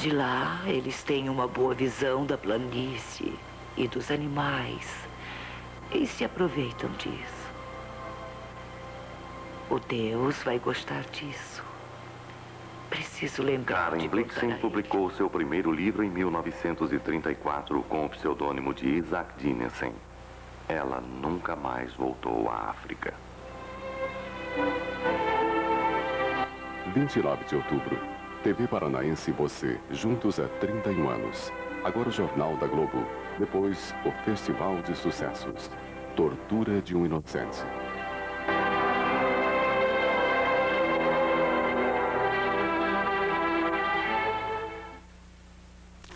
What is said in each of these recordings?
De lá, eles têm uma boa visão da planície e dos animais. E se aproveitam disso. O Deus vai gostar disso. Preciso lembrar Karen de Blixen contar a publicou seu primeiro livro em 1934 com o pseudônimo de Isaac Dinesen. Ela nunca mais voltou à África. 29 de outubro. TV Paranaense e você, juntos há 31 anos. Agora o Jornal da Globo. Depois, o Festival de Sucessos. Tortura de um Inocente.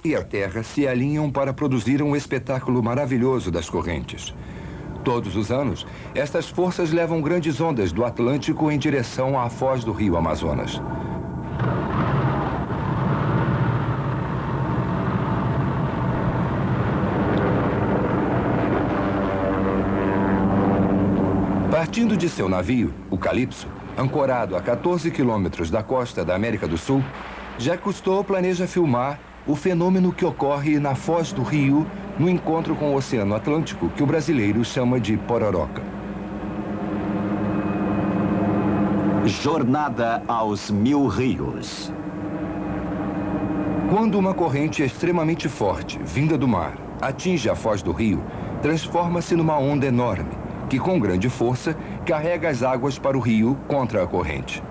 E a Terra se alinham para produzir um espetáculo maravilhoso das correntes. Todos os anos, estas forças levam grandes ondas do Atlântico em direção à foz do rio Amazonas. Partindo de seu navio, o Calypso, ancorado a 14 quilômetros da costa da América do Sul, Jacques Cousteau planeja filmar o fenômeno que ocorre na foz do rio, no encontro com o Oceano Atlântico, que o brasileiro chama de Pororoca. Jornada aos Mil Rios. Quando uma corrente extremamente forte, vinda do mar, atinge a foz do rio, transforma-se numa onda enorme, que com grande força carrega as águas para o rio contra a corrente.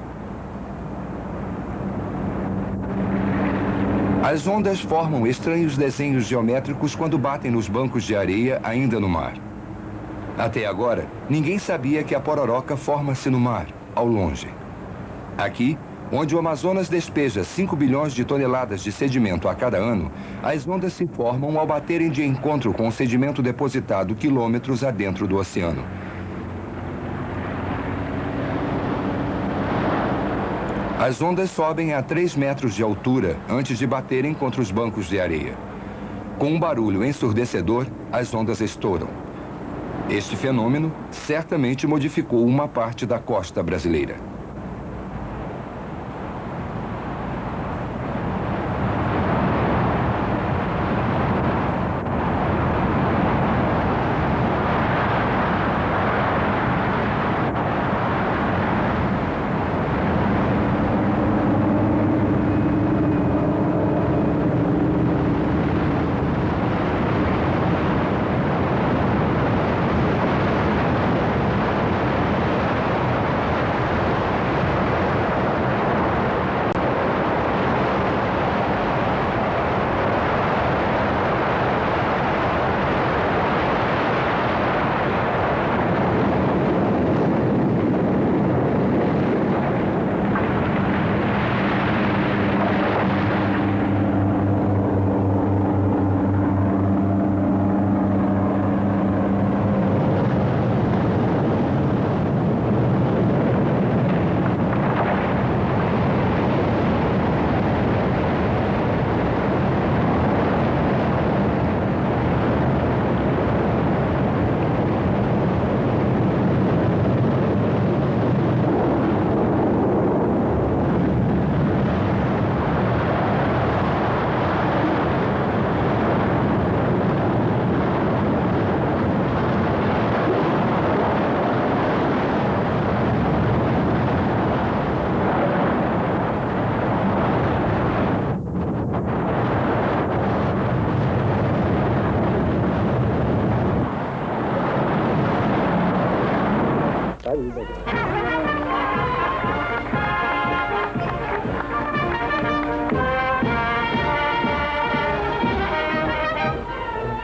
As ondas formam estranhos desenhos geométricos quando batem nos bancos de areia ainda no mar. Até agora, ninguém sabia que a Pororoca forma-se no mar, ao longe. Aqui, onde o Amazonas despeja 5 bilhões de toneladas de sedimento a cada ano, as ondas se formam ao baterem de encontro com o sedimento depositado quilômetros adentro do oceano. As ondas sobem a 3 metros de altura antes de baterem contra os bancos de areia. Com um barulho ensurdecedor, as ondas estouram. Este fenômeno certamente modificou uma parte da costa brasileira.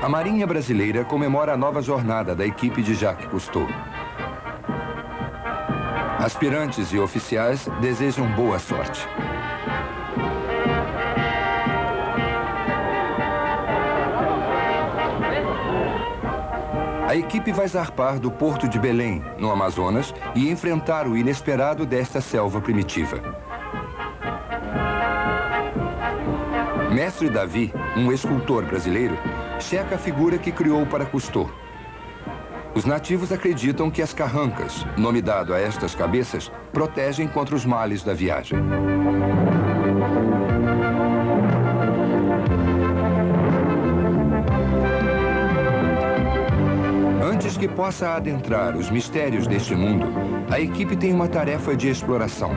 A Marinha Brasileira comemora a nova jornada da equipe de Jacques Cousteau. Aspirantes e oficiais desejam boa sorte. A equipe vai zarpar do porto de Belém, no Amazonas, e enfrentar o inesperado desta selva primitiva. Mestre Davi, um escultor brasileiro, checa a figura que criou para Cousteau. Os nativos acreditam que as carrancas, nome dado a estas cabeças, protegem contra os males da viagem. que possa adentrar os mistérios deste mundo, a equipe tem uma tarefa de exploração.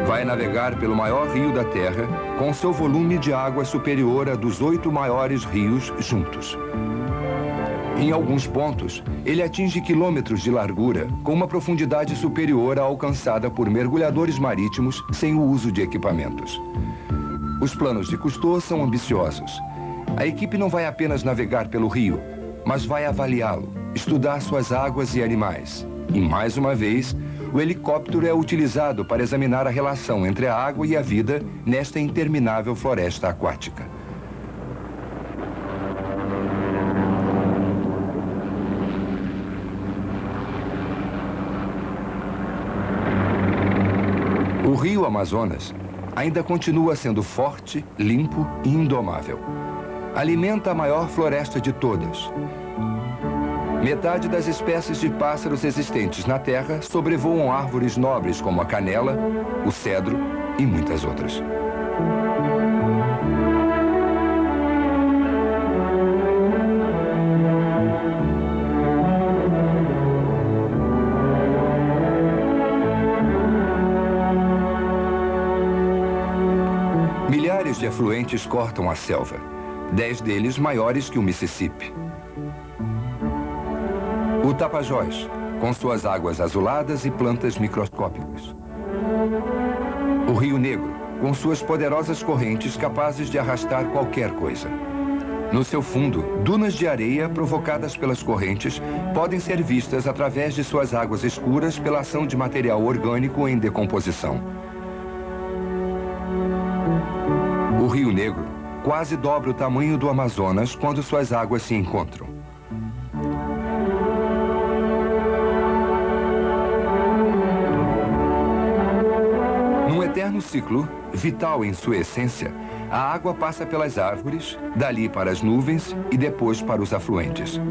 Vai navegar pelo maior rio da Terra, com seu volume de água superior a dos 8 maiores rios juntos. Em alguns pontos, ele atinge quilômetros de largura, com uma profundidade superior à alcançada por mergulhadores marítimos sem o uso de equipamentos. Os planos de Cousteau são ambiciosos. A equipe não vai apenas navegar pelo rio, mas vai avaliá-lo, estudar suas águas e animais. E, mais uma vez, o helicóptero é utilizado para examinar a relação entre a água e a vida nesta interminável floresta aquática. O rio Amazonas ainda continua sendo forte, limpo e indomável. Alimenta a maior floresta de todas. Metade das espécies de pássaros existentes na Terra sobrevoam árvores nobres como a canela, o cedro e muitas outras. Milhares de afluentes cortam a selva, 10 deles maiores que o Mississippi. O Tapajós, com suas águas azuladas e plantas microscópicas. O Rio Negro, com suas poderosas correntes capazes de arrastar qualquer coisa. No seu fundo, dunas de areia provocadas pelas correntes podem ser vistas através de suas águas escuras pela ação de material orgânico em decomposição. O Rio Negro quase dobra o tamanho do Amazonas quando suas águas se encontram. Num eterno ciclo, vital em sua essência, a água passa pelas árvores, dali para as nuvens e depois para os afluentes.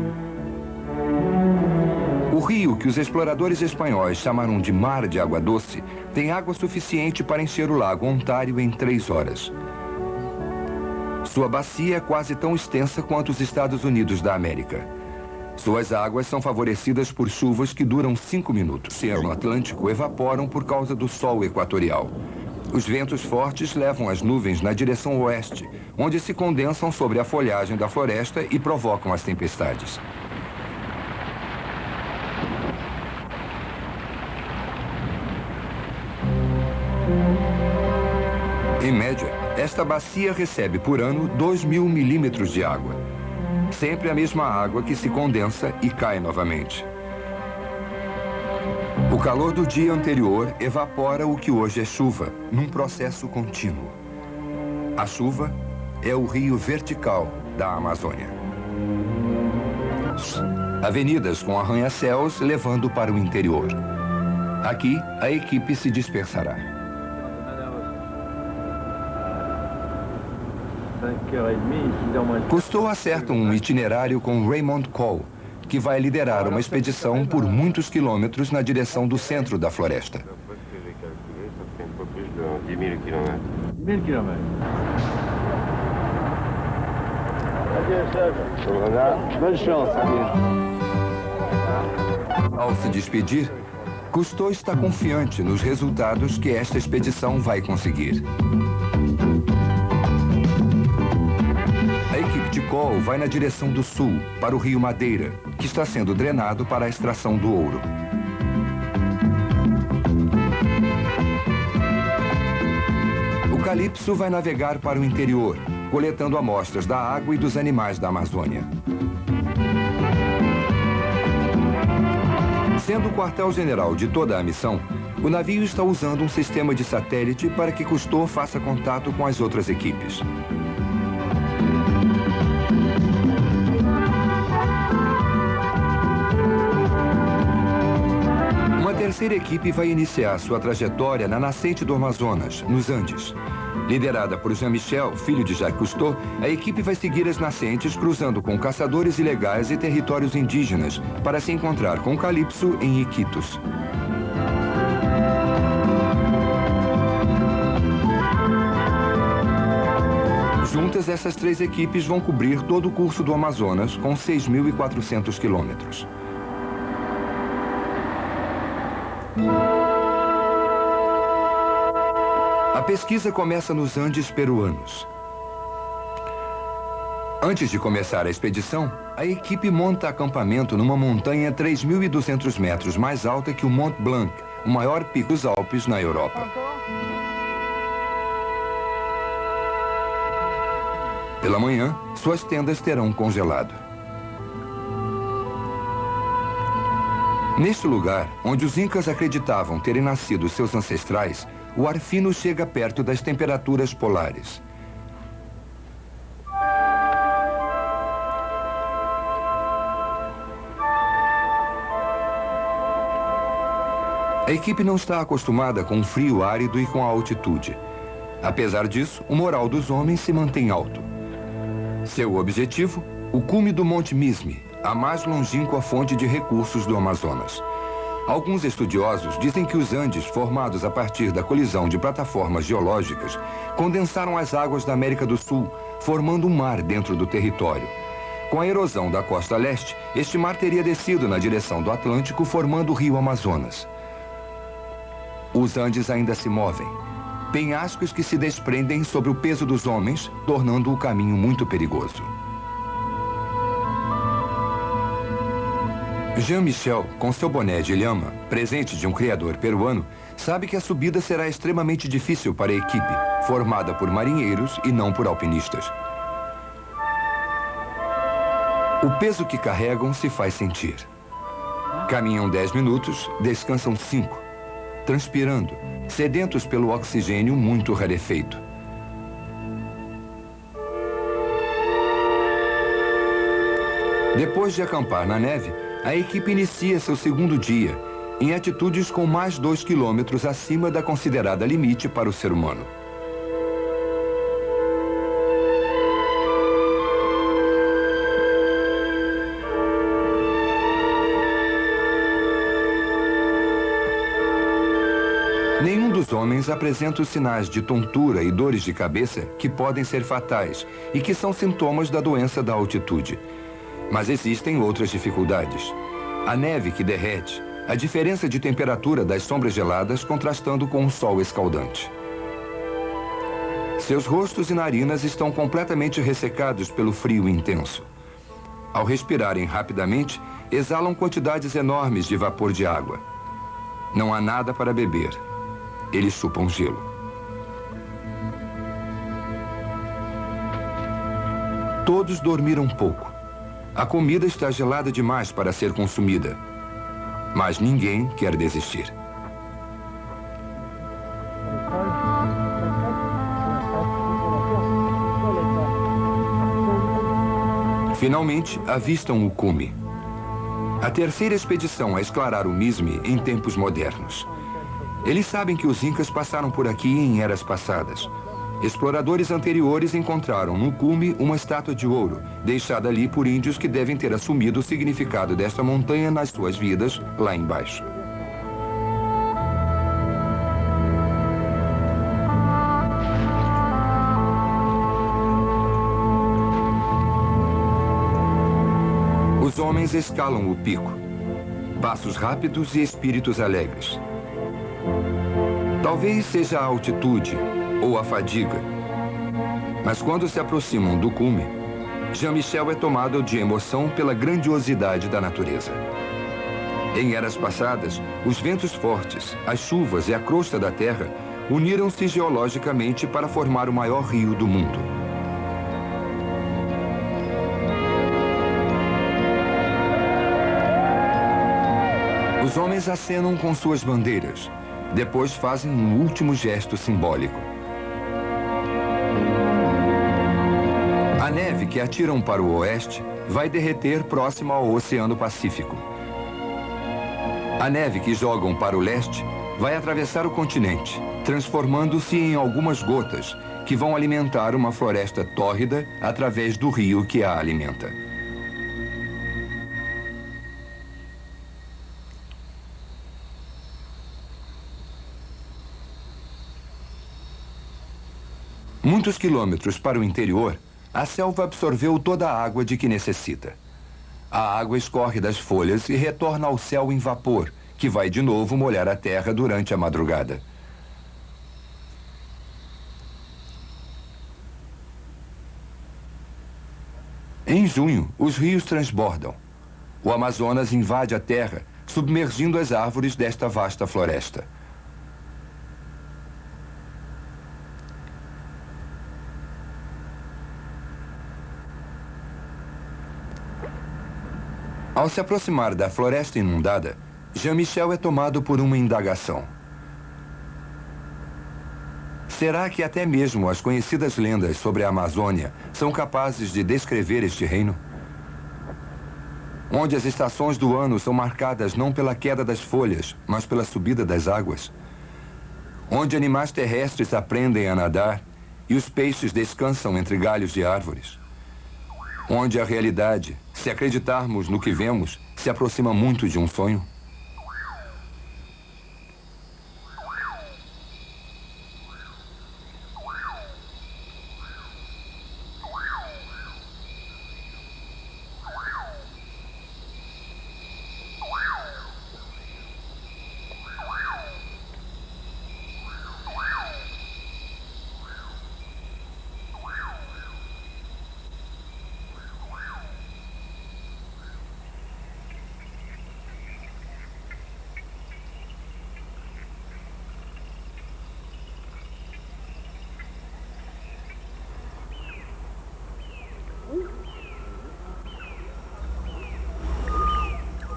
O rio, que os exploradores espanhóis chamaram de Mar de Água Doce, tem água suficiente para encher o lago Ontário em 3 horas. Sua bacia é quase tão extensa quanto os Estados Unidos da América. Suas águas são favorecidas por chuvas que duram 5 minutos. O Oceano Atlântico evaporam por causa do sol equatorial. Os ventos fortes levam as nuvens na direção oeste, onde se condensam sobre a folhagem da floresta e provocam as tempestades. Em média, esta bacia recebe por ano 2.000 milímetros de água. Sempre a mesma água que se condensa e cai novamente. O calor do dia anterior evapora o que hoje é chuva, num processo contínuo. A chuva é o rio vertical da Amazônia. Avenidas com arranha-céus levando para o interior. Aqui, a equipe se dispersará. Cousteau acerta um itinerário com Raymond Cole, que vai liderar uma expedição por muitos quilômetros na direção do centro da floresta. Ao se despedir, Cousteau está confiante nos resultados que esta expedição vai conseguir. A equipe de Cole vai na direção do sul, para o rio Madeira, que está sendo drenado para a extração do ouro. O Calypso vai navegar para o interior, coletando amostras da água e dos animais da Amazônia. Sendo o quartel-general de toda a missão, o navio está usando um sistema de satélite para que Cousteau faça contato com as outras equipes. Uma terceira equipe vai iniciar sua trajetória na nascente do Amazonas, nos Andes. Liderada por Jean-Michel, filho de Jacques Cousteau, a equipe vai seguir as nascentes cruzando com caçadores ilegais e territórios indígenas para se encontrar com Calypso em Iquitos. Juntas, essas 3 equipes vão cobrir todo o curso do Amazonas, com 6.400 quilômetros. A pesquisa começa nos Andes peruanos. Antes de começar a expedição, a equipe monta acampamento numa montanha 3.200 metros mais alta que o Mont Blanc, o maior pico dos Alpes na Europa. Pela manhã, suas tendas terão congelado. Neste lugar, onde os incas acreditavam terem nascido seus ancestrais, o ar fino chega perto das temperaturas polares. A equipe não está acostumada com o frio árido e com a altitude. Apesar disso, o moral dos homens se mantém alto. Seu objetivo, o cume do Monte Misme, a mais longínqua fonte de recursos do Amazonas. Alguns estudiosos dizem que os Andes, formados a partir da colisão de plataformas geológicas, condensaram as águas da América do Sul, formando um mar dentro do território. Com a erosão da costa leste, este mar teria descido na direção do Atlântico, formando o rio Amazonas. Os Andes ainda se movem. Penhascos que se desprendem sobre o peso dos homens, tornando o caminho muito perigoso. Jean-Michel, com seu boné de lhama, presente de um criador peruano, sabe que a subida será extremamente difícil para a equipe, formada por marinheiros e não por alpinistas. O peso que carregam se faz sentir. Caminham 10 minutos, descansam 5. Transpirando, sedentos pelo oxigênio muito rarefeito. Depois de acampar na neve, a equipe inicia seu segundo dia, em altitudes com mais 2 quilômetros acima da considerada limite para o ser humano. Nenhum dos homens apresenta os sinais de tontura e dores de cabeça que podem ser fatais e que são sintomas da doença da altitude. Mas existem outras dificuldades. A neve que derrete, a diferença de temperatura das sombras geladas contrastando com o sol escaldante. Seus rostos e narinas estão completamente ressecados pelo frio intenso. Ao respirarem rapidamente, exalam quantidades enormes de vapor de água. Não há nada para beber. Eles chupam gelo. Todos dormiram pouco. A comida está gelada demais para ser consumida. Mas ninguém quer desistir. Finalmente, avistam o cume. A terceira expedição a esclarar o Misme em tempos modernos. Eles sabem que os incas passaram por aqui em eras passadas. Exploradores anteriores encontraram no cume uma estátua de ouro, deixada ali por índios que devem ter assumido o significado desta montanha nas suas vidas lá embaixo. Os homens escalam o pico. Passos rápidos e espíritos alegres. Talvez seja a altitude ou a fadiga. Mas quando se aproximam do cume, Jean-Michel é tomado de emoção pela grandiosidade da natureza. Em eras passadas, os ventos fortes, as chuvas e a crosta da terra uniram-se geologicamente para formar o maior rio do mundo. Os homens acenam com suas bandeiras. Depois fazem um último gesto simbólico. A neve que atiram para o oeste vai derreter próximo ao Oceano Pacífico. A neve que jogam para o leste vai atravessar o continente, transformando-se em algumas gotas que vão alimentar uma floresta tórrida através do rio que a alimenta. Muitos quilômetros para o interior, a selva absorveu toda a água de que necessita. A água escorre das folhas e retorna ao céu em vapor, que vai de novo molhar a terra durante a madrugada. Em junho, os rios transbordam. O Amazonas invade a terra, submergindo as árvores desta vasta floresta. Ao se aproximar da floresta inundada, Jean-Michel é tomado por uma indagação. Será que até mesmo as conhecidas lendas sobre a Amazônia são capazes de descrever este reino? Onde as estações do ano são marcadas não pela queda das folhas, mas pela subida das águas? Onde animais terrestres aprendem a nadar e os peixes descansam entre galhos de árvores? Onde a realidade, se acreditarmos no que vemos, se aproxima muito de um sonho?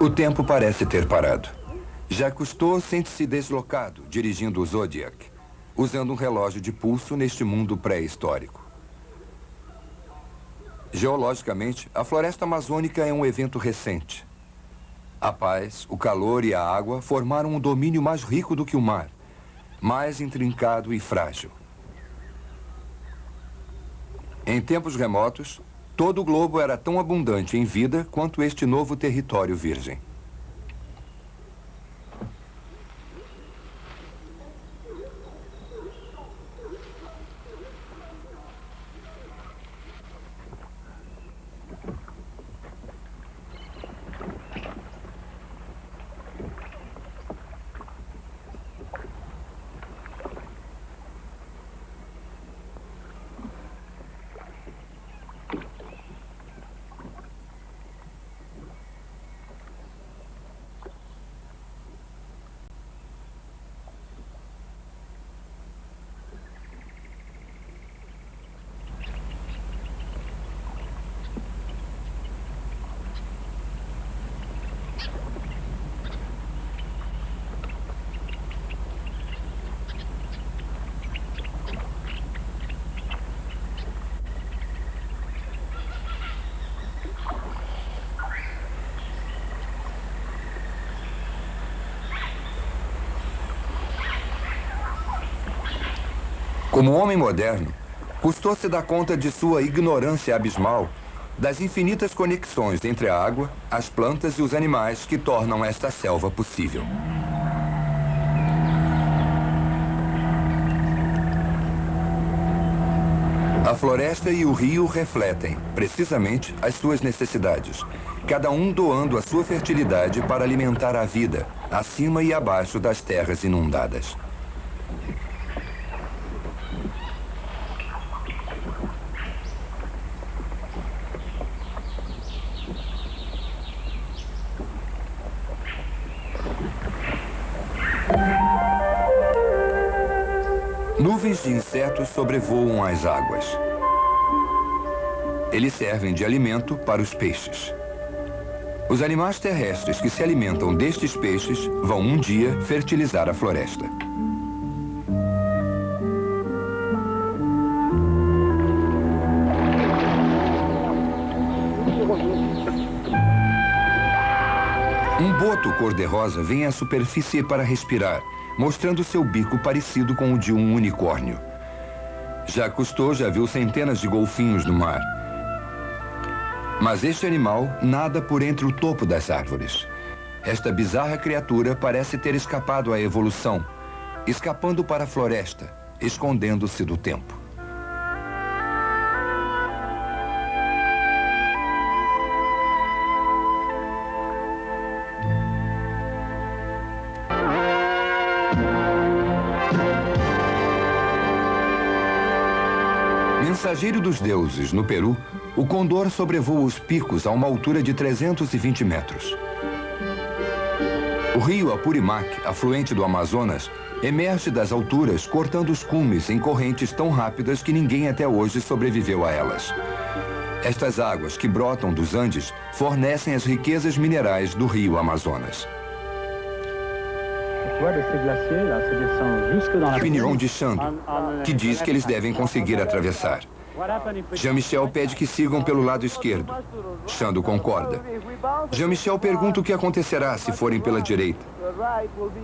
O tempo parece ter parado. Jacques Cousteau sente-se deslocado, dirigindo o Zodiac, usando um relógio de pulso neste mundo pré-histórico. Geologicamente, a floresta amazônica é um evento recente. A paz, o calor e a água formaram um domínio mais rico do que o mar, mais intrincado e frágil. Em tempos remotos, todo o globo era tão abundante em vida quanto este novo território virgem. Como homem moderno, Cousteau se dá conta de sua ignorância abismal das infinitas conexões entre a água, as plantas e os animais que tornam esta selva possível. A floresta e o rio refletem, precisamente, as suas necessidades, cada um doando a sua fertilidade para alimentar a vida, acima e abaixo das terras inundadas. Nuvens de insetos sobrevoam as águas. Eles servem de alimento para os peixes. Os animais terrestres que se alimentam destes peixes vão um dia fertilizar a floresta. Um boto cor-de-rosa vem à superfície para respirar, mostrando seu bico parecido com o de um unicórnio. Jacques Cousteau já viu centenas de golfinhos no mar. Mas este animal nada por entre o topo das árvores. Esta bizarra criatura parece ter escapado à evolução, escapando para a floresta, escondendo-se do tempo. Mensageiro dos deuses, no Peru, o condor sobrevoa os picos a uma altura de 320 metros. O rio Apurimac, afluente do Amazonas, emerge das alturas cortando os cumes em correntes tão rápidas que ninguém até hoje sobreviveu a elas. Estas águas que brotam dos Andes fornecem as riquezas minerais do rio Amazonas. Opinião de Xando, que diz que eles devem conseguir atravessar. Jean-Michel pede que sigam pelo lado esquerdo. Xando concorda. Jean-Michel pergunta o que acontecerá se forem pela direita.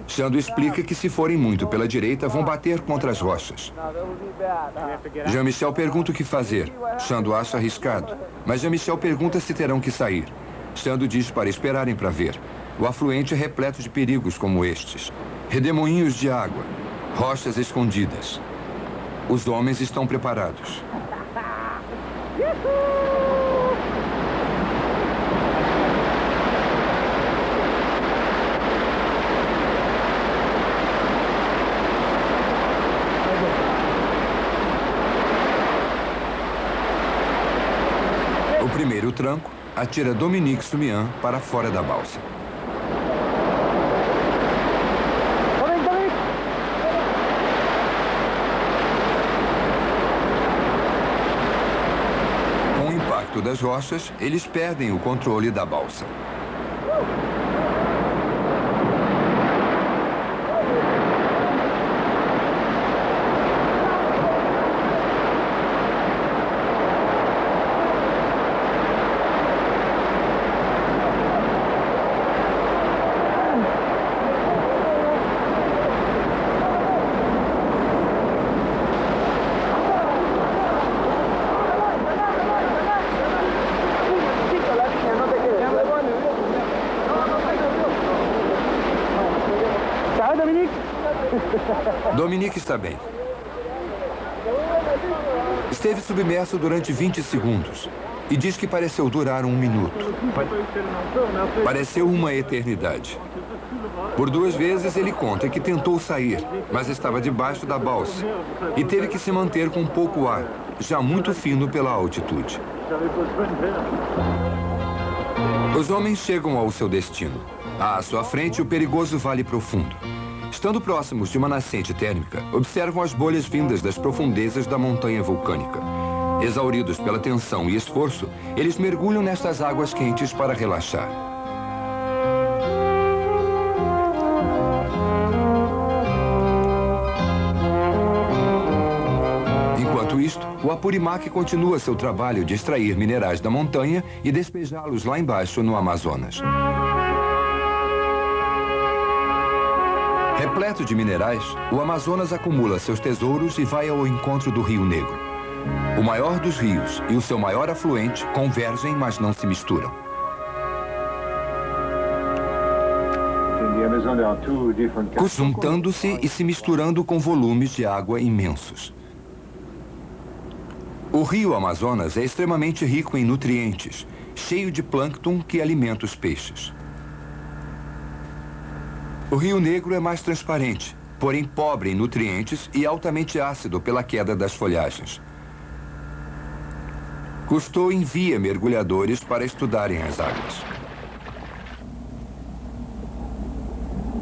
Xando explica que se forem muito pela direita, vão bater contra as rochas. Jean-Michel pergunta o que fazer. Xando acha arriscado, mas Jean-Michel pergunta se terão que sair. Xando diz para esperarem para ver. O afluente é repleto de perigos como estes. Redemoinhos de água, rochas escondidas. Os homens estão preparados. O primeiro tranco atira Dominique Sumian para fora da balsa. Com o impacto das rochas, eles perdem o controle da balsa. Dominique está bem. Esteve submerso durante 20 segundos e diz que pareceu durar 1 minuto. Pareceu uma eternidade. Por 2 vezes ele conta que tentou sair, mas estava debaixo da balsa e teve que se manter com pouco ar, já muito fino pela altitude. Os homens chegam ao seu destino. À sua frente, o perigoso Vale Profundo. Estando próximos de uma nascente térmica, observam as bolhas vindas das profundezas da montanha vulcânica. Exauridos pela tensão e esforço, eles mergulham nestas águas quentes para relaxar. Enquanto isto, o Apurimac continua seu trabalho de extrair minerais da montanha e despejá-los lá embaixo no Amazonas. Repleto de minerais, o Amazonas acumula seus tesouros e vai ao encontro do Rio Negro. O maior dos rios e o seu maior afluente convergem, mas não se misturam. Juntando-se e se misturando com volumes de água imensos. O rio Amazonas é extremamente rico em nutrientes, cheio de plâncton que alimenta os peixes. O Rio Negro é mais transparente, porém pobre em nutrientes e altamente ácido pela queda das folhagens. Cousteau envia mergulhadores para estudarem as águas.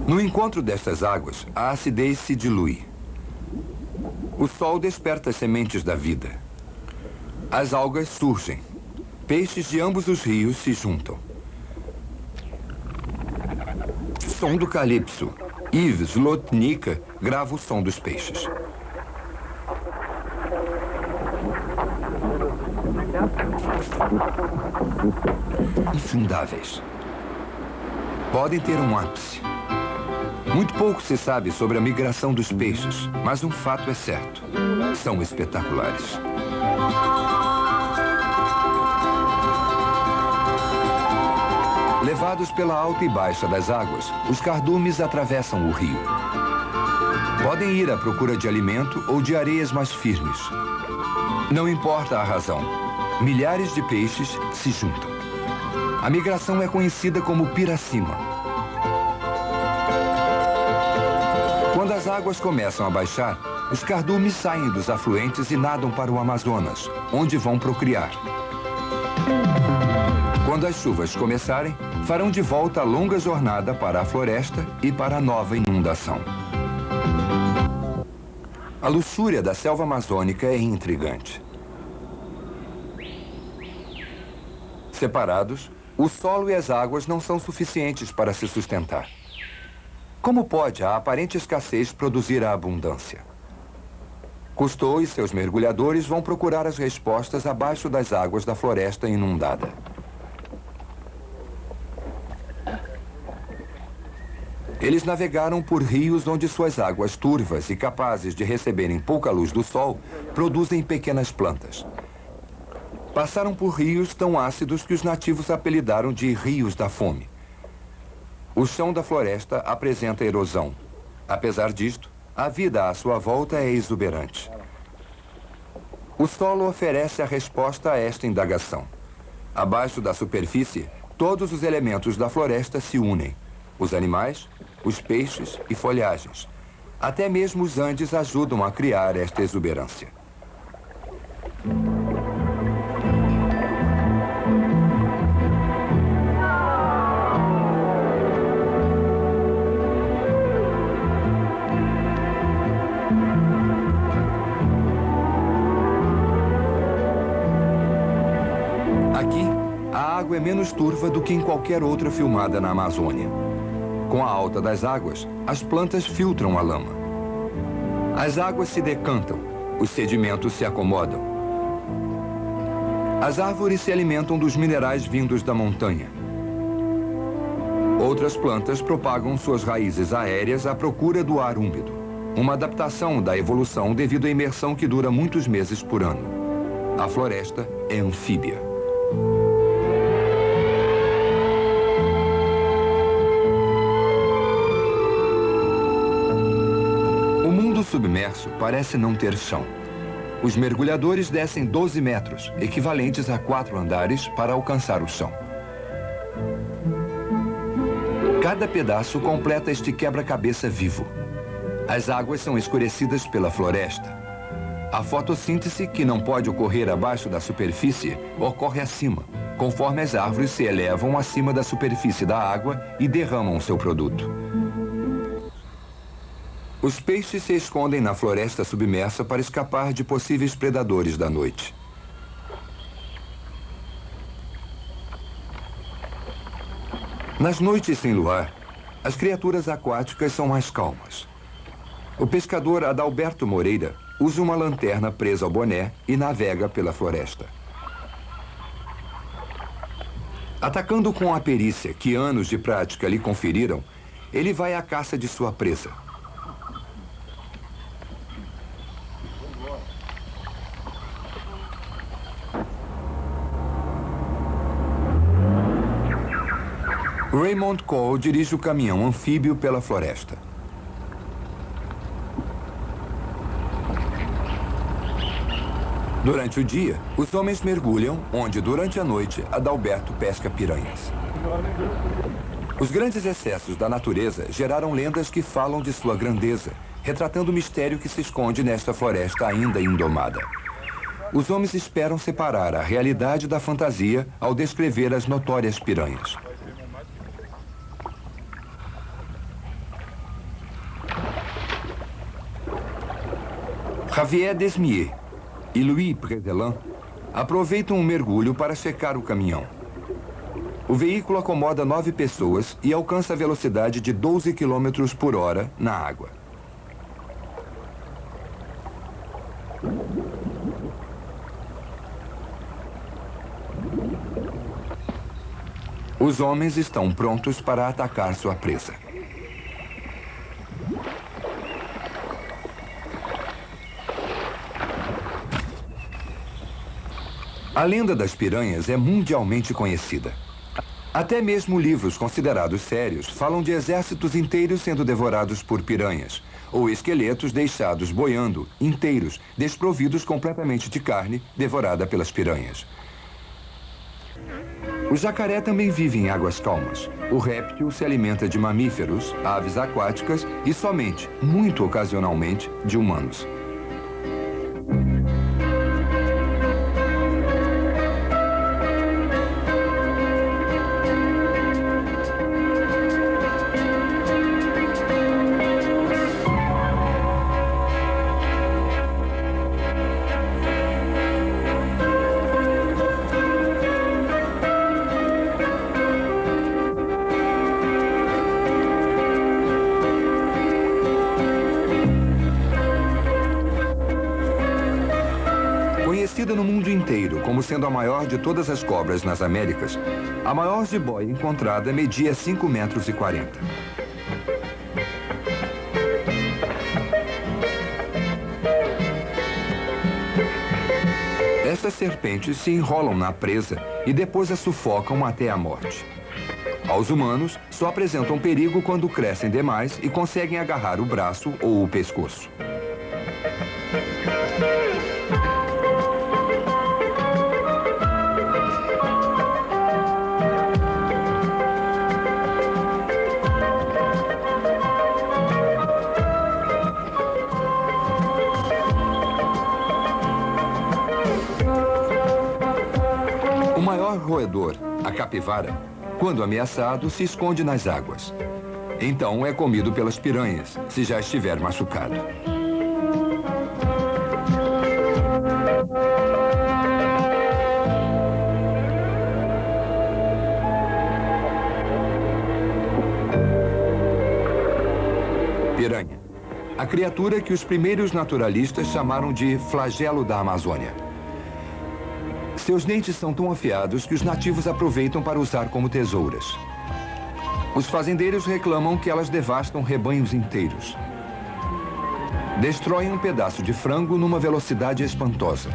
No encontro destas águas, a acidez se dilui. O sol desperta as sementes da vida. As algas surgem. Peixes de ambos os rios se juntam. Som do calypso. Yves Lotnica grava o som dos peixes. Infindáveis. Podem ter um ápice. Muito pouco se sabe sobre a migração dos peixes, mas um fato é certo. São espetaculares. Levados pela alta e baixa das águas, os cardumes atravessam o rio. Podem ir à procura de alimento ou de areias mais firmes. Não importa a razão, milhares de peixes se juntam. A migração é conhecida como piracima. Quando as águas começam a baixar, os cardumes saem dos afluentes e nadam para o Amazonas, onde vão procriar. Quando as chuvas começarem, farão de volta a longa jornada para a floresta e para a nova inundação. A luxúria da selva amazônica é intrigante. Separados, o solo e as águas não são suficientes para se sustentar. Como pode a aparente escassez produzir a abundância? Cousteau e seus mergulhadores vão procurar as respostas abaixo das águas da floresta inundada. Eles navegaram por rios onde suas águas turvas e capazes de receberem pouca luz do sol produzem pequenas plantas. Passaram por rios tão ácidos que os nativos apelidaram de rios da fome. O chão da floresta apresenta erosão. Apesar disto, a vida à sua volta é exuberante. O solo oferece a resposta a esta indagação. Abaixo da superfície, todos os elementos da floresta se unem. Os animais, os peixes e folhagens. Até mesmo os Andes ajudam a criar esta exuberância. Aqui, a água é menos turva do que em qualquer outra filmada na Amazônia. Com a alta das águas, as plantas filtram a lama. As águas se decantam, os sedimentos se acomodam. As árvores se alimentam dos minerais vindos da montanha. Outras plantas propagam suas raízes aéreas à procura do ar úmido. Uma adaptação da evolução devido à imersão que dura muitos meses por ano. A floresta é anfíbia. O mundo submerso parece não ter chão. Os mergulhadores descem 12 metros, equivalentes a 4 andares, para alcançar o chão. Cada pedaço completa este quebra-cabeça vivo. As águas são escurecidas pela floresta. A fotossíntese, que não pode ocorrer abaixo da superfície, ocorre acima, conforme as árvores se elevam acima da superfície da água e derramam seu produto. Os peixes se escondem na floresta submersa para escapar de possíveis predadores da noite. Nas noites sem luar, as criaturas aquáticas são mais calmas. O pescador Adalberto Moreira usa uma lanterna presa ao boné e navega pela floresta. Atacando com a perícia que anos de prática lhe conferiram, ele vai à caça de sua presa. Raymond Cole dirige o caminhão anfíbio pela floresta. Durante o dia, os homens mergulham, onde durante a noite, Adalberto pesca piranhas. Os grandes excessos da natureza geraram lendas que falam de sua grandeza, retratando o mistério que se esconde nesta floresta ainda indomada. Os homens esperam separar a realidade da fantasia ao descrever as notórias piranhas. Javier Desmier e Louis Predelan aproveitam um mergulho para checar o caminhão. O veículo acomoda 9 pessoas e alcança a velocidade de 12 km por hora na água. Os homens estão prontos para atacar sua presa. A lenda das piranhas é mundialmente conhecida. Até mesmo livros considerados sérios falam de exércitos inteiros sendo devorados por piranhas, ou esqueletos deixados boiando, inteiros, desprovidos completamente de carne, devorada pelas piranhas. O jacaré também vive em águas calmas. O réptil se alimenta de mamíferos, aves aquáticas e somente, muito ocasionalmente, de humanos. Reconhecida no mundo inteiro como sendo a maior de todas as cobras nas Américas, a maior jiboia encontrada media 5,40 metros. Essas serpentes se enrolam na presa e depois a sufocam até a morte. Aos humanos, só apresentam perigo quando crescem demais e conseguem agarrar o braço ou o pescoço. O maior roedor, a capivara, quando ameaçado, se esconde nas águas. Então é comido pelas piranhas, se já estiver machucado. Piranha. A criatura que os primeiros naturalistas chamaram de flagelo da Amazônia. Seus dentes são tão afiados que os nativos aproveitam para usar como tesouras. Os fazendeiros reclamam que elas devastam rebanhos inteiros. Destroem um pedaço de frango numa velocidade espantosa.